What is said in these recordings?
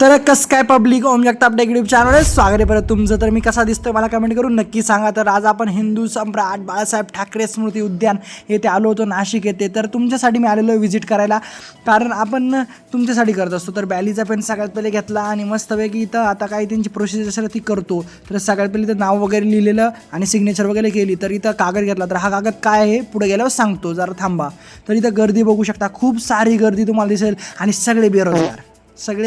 तर कस काय पब्लिक ओम जगताप टेक यूट्यूब चॅनल स्वागत आहे परत तुमचं. तर मी कसा दिसतोय मला कमेंट करून नक्की सांगा. तर आज आपण हिंदू सम्राट बाळासाहेब ठाकरे स्मृती उद्यान येथे आलो होतो नाशिक येथे. तर तुमच्यासाठी मी आलेलो व्हिजिट करायला, कारण आपण तुमच्यासाठी करत असतो. तर बॅलीचा पेन सगळ्यात पहिले घेतला आणि मस्तपैकी इथं आता काही त्यांची प्रोसेस असेल ती करतो. तर सगळ्यात पहिले इथं नाव वगैरे लिहिलेलं आणि सिग्नेचर वगैरे केली. तर इथं कागद घेतला. तर हा कागद काय आहे पुढे गेल्यावर सांगतो, जरा थांबा. तर इथं गर्दी बघू शकता, खूप सारी गर्दी तुम्हाला दिसेल आणि सगळे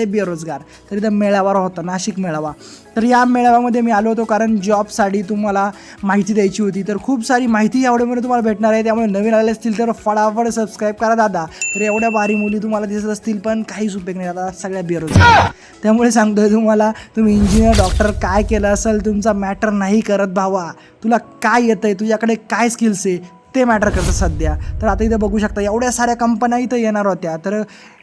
बेरोजगार. तर इथं मेळावा होता, नाशिक मेळावा. तर या मेळाव्यामध्ये मी आलो होतो कारण जॉबसाठी तुम्हाला माहिती द्यायची होती. तर खूप सारी माहिती यावेळेमध्ये तुम्हाला भेटणार आहे, त्यामुळे नवीन आले असतील तर फटाफट सबस्क्राईब करा दादा. तर एवढ्या भारी मुली तुम्हाला दिसत असतील पण काहीच उपयोग नाही दादा, सगळ्या बेरोजगार. त्यामुळे सांगतोय तुम्हाला, तुम्ही इंजिनियर डॉक्टर काय केलं असेल तुमचा मॅटर नाही करत भावा. तुला काय येतं आहे, तुझ्याकडे काय स्किल्स आहे ते मॅटर करतं सध्या. तर आता इथं बघू शकता एवढ्या साऱ्या कंपन्या इथं येणार होत्या. तर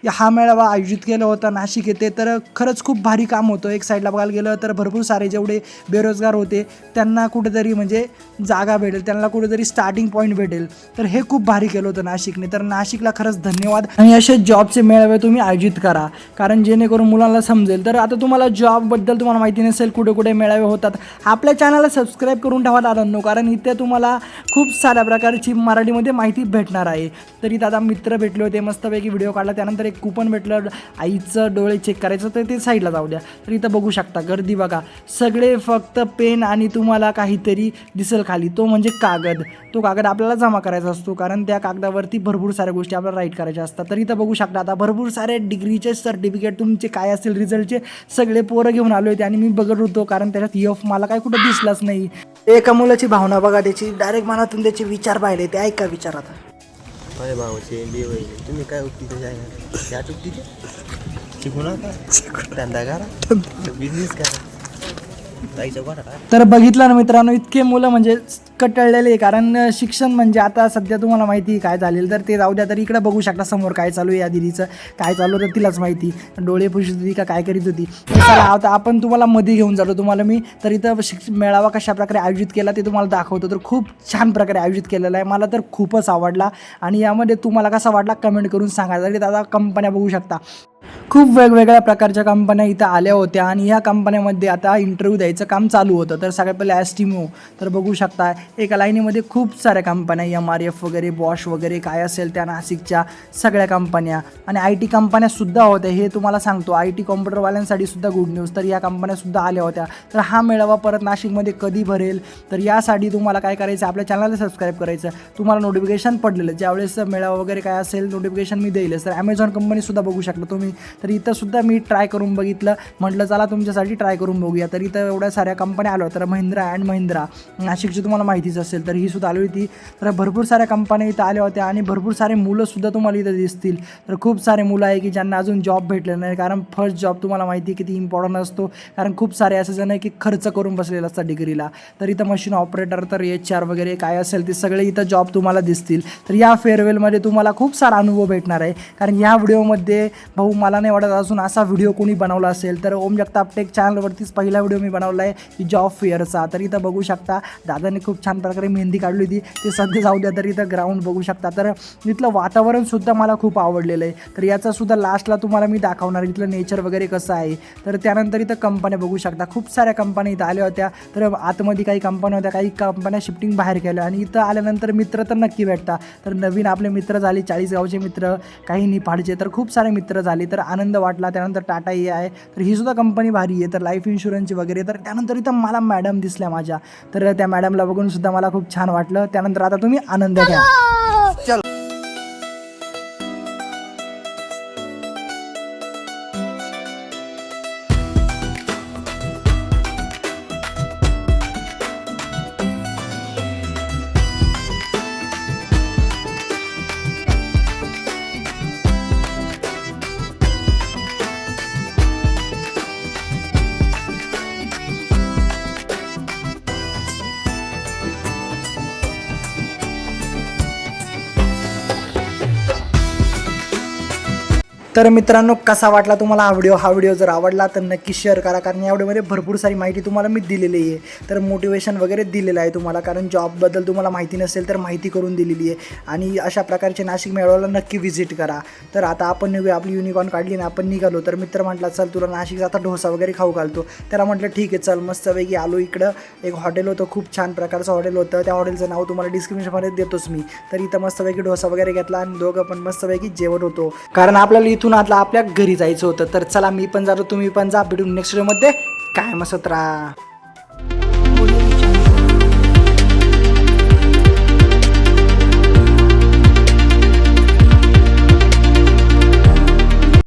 हा मेळावा आयोजित केला होता नाशिक येथे. तर खरंच खूप भारी काम होतं. एक साईडला बघायला गेलं तर भरपूर सारे जेवढे बेरोजगार होते त्यांना कुठेतरी म्हणजे जागा भेटेल, त्यांना कुठेतरी स्टार्टिंग पॉईंट भेटेल. तर हे खूप भारी केलं होतं नाशिकने. तर नाशिकला खरंच धन्यवाद. आणि असे जॉबचे मेळावे तुम्ही आयोजित करा, कारण जेणेकरून मुलांना समजेल. तर आता तुम्हाला जॉबबद्दल तुम्हाला माहिती नसेल कुठे कुठे मेळावे होतात, आपल्या चॅनलला सबस्क्राईब करून ठेवा दादांनो, कारण इथे तुम्हाला खूप साऱ्या प्रकारची मराठीमध्ये माहिती भेटणार आहे. तरी दादा मित्र भेटले होते, मस्तपैकी व्हिडिओ काढला. त्यानंतर एक कुपन भेटलं आईचं डोळे चेक करायचं, तर ते साईडला जाऊ द्या. तर इथं बघू शकता गर्दी बघा, सगळे फक्त पेन आणि तुम्हाला काहीतरी दिसेल खाली, तो म्हणजे कागद. तो कागद आपल्याला जमा करायचा असतो, कारण त्या कागदावरती भरपूर साऱ्या गोष्टी आपल्याला राईट करायच्या असतात. तर इथं बघू शकता आता भरपूर सारे डिग्रीचे सर्टिफिकेट तुमचे काय असतील रिझल्टचे सगळे पोरं घेऊन आले होते. आणि मी बघत होतो कारण त्याच्यात यफ मला काय कुठं दिसलाच नाही. एका मुलाची भावना बघा, त्याची डायरेक्ट मनातून त्याचे विचार पाहिले, ते ऐका विचार. आता अरे भावाचे देव तुम्ही काय उक्ती त्या चुकती शिकू नका, धंदा करा, बिझनेस करा. तर बघितलं ना मित्रांनो, इतके मुलं म्हणजे कटळलेले, कारण शिक्षण म्हणजे आता सध्या तुम्हाला माहिती काय झालेलं. तर ते जाऊ द्या. तर इकडे बघू शकता समोर काय चालू आहे, या दिदीचं काय चालू होतं तिलाच माहिती. डोळे पुसत होती का काय करीत होती. चला आता आपण तुम्हाला मध्ये घेऊन जातो तुम्हाला मी. तर इथं मेळावा कशा प्रकारे आयोजित केला ते तुम्हाला दाखवतो. तर खूप छान प्रकारे आयोजित केलेला आहे, मला तर खूपच आवडला. आणि यामध्ये तुम्हाला कसा वाटला कमेंट करून सांगा. तरी दादा कंपन्या बघू शकता, खूप वेगवेगळ्या प्रकारच्या कंपन्या इथं आल्या होत्या आणि ह्या कंपन्यामध्ये आता इंटरव्ह्यू द्यायचं काम चालू होतं. तर सगळ्यात पहिले ॲस्टिमो. तर बघू शकता एका लाईनीमध्ये खूप साऱ्या कंपन्या, MRF वगैरे, बॉश वगैरे काय असेल त्या नाशिकच्या सगळ्या कंपन्या. आणि IT कंपन्यासुद्धा होत्या, हे तुम्हाला सांगतो. IT कॉम्प्युटरवाल्यांसाठी सुद्धा गुड न्यूज. तर या कंपन्यासुद्धा आल्या होत्या. तर हा मेळावा परत नाशिकमध्ये कधी भरेल, तर यासाठी तुम्हाला काय करायचं, आपल्या चॅनलला सबस्क्राईब करायचं. तुम्हाला नोटिफिकेशन पडलेलं ज्यावेळेस मेळावा वगैरे काय असेल नोटिफिकेशन मी देईलच. तर ॲमेझॉन कंपनीसुद्धा बघू शकता तुम्ही. तर इथं सुद्धा मी ट्राय करून बघितलं, म्हटलं चला तुमच्यासाठी ट्राय करून बघूया. तर इथं एवढ्या साऱ्या कंपन्या आल्या होत्या. तर महिंद्रा अँड महिंद्रा नाशिकची तुम्हाला माहितीच असेल, तर ही सुद्धा आली होती. तर भरपूर साऱ्या कंपन्या इथं आल्या होत्या आणि भरपूर सारे मुलंसुद्धा तुम्हाला इथं दिसतील. तर खूप सारे मुलं आहे की ज्यांना अजून जॉब भेटले नाही, कारण फर्स्ट जॉब तुम्हाला माहिती किती इम्पॉर्टंट असतो. कारण खूप सारे असं जण आहे की खर्च करून बसलेलं असतात डिग्रीला. तर इथं मशीन ऑपरेटर, तर HR वगैरे काय असेल ते सगळे इथं जॉब तुम्हाला दिसतील. तर या फेअरवेलमध्ये तुम्हाला खूप सारा अनुभव भेटणार आहे, कारण या व्हिडिओमध्ये भाऊ मला नाही वाटत अजून असा व्हिडिओ कोणी बनवला असेल. तर ओम जगताप टेक चॅनलवरतीच पहिला व्हिडिओ मी बनवला आहे की जॉब फेअरचा. तर इथं बघू शकता दादाने खूप छान प्रकारे मेहंदी काढली होती, ते सध्या जाऊ द्या. तर इथं ग्राउंड बघू शकता. तर इथलं वातावरणसुद्धा मला खूप आवडलेलं आहे. तर याचासुद्धा लास्टला तुम्हाला मी दाखवणार इथलं नेचर वगैरे कसं आहे. तर त्यानंतर इथं कंपन्या बघू शकता, खूप साऱ्या कंपन्या इथं आल्या होत्या. तर आतमध्ये काही कंपन्या होत्या, काही कंपन्या शिफ्टिंग बाहेर केल्या. आणि इथं आल्यानंतर मित्र तर नक्की भेटता. तर नवीन आपले मित्र झाले, 40 गावचे मित्र, काही निफाडचे, तर खूप सारे मित्र झाले. तर आनंद वाटला. त्यानंतर टाटा AI, तर ही सुद्धा कंपनी भारी आहे. तर लाईफ इन्शुरन्सची वगैरे. तर त्यानंतर इथं मला मॅडम दिसल्या माझ्या, तर त्या मॅडमला बघून सुद्धा मला खूप छान वाटलं. त्यानंतर आता तुम्ही आनंद घ्या. तर मित्रांनो कसा वाटला तुम्हाला हा व्हिडिओ जर आवडला तर नक्की शेअर करा, कारण या व्हिडिओमध्ये भरपूर सारी माहिती तुम्हाला मी दिलेली आहे. तर मोटिवेशन वगैरे दिलेलं आहे तुम्हाला, कारण जॉबबद्दल तुम्हाला माहिती नसेल तर माहिती करून दिलेली आहे. आणि अशा प्रकारचे नाशिक मेळाव्याला नक्की व्हिजिट करा. तर आता आपण निघूया, आपली युनिकॉर्न काढली ना, आपण निघालो. तर मित्र म्हटला चल तुला नाशिकचा आता डोसा वगैरे खाऊ घालतो. त्याला म्हटलं ठीक आहे चल. मस्तपैकी आलो. इकडं एक हॉटेल होतं, खूप छान प्रकारचं हॉटेल होतं. त्या हॉटेलचं नाव तुम्हाला डिस्क्रिप्शनमध्ये देतोच मी. तर इथं मस्तपैकी डोसा वगैरे घेतला आणि दोघं पण मस्तपैकी जेवण होतो, कारण आपल्याला इथून आता आपल्या घरी जायचं होतं. तर चला मी पण जातो, तुम्ही पण जा. भेटून नेक्स्ट व्हिडिओमध्ये. काय मस्त राहा.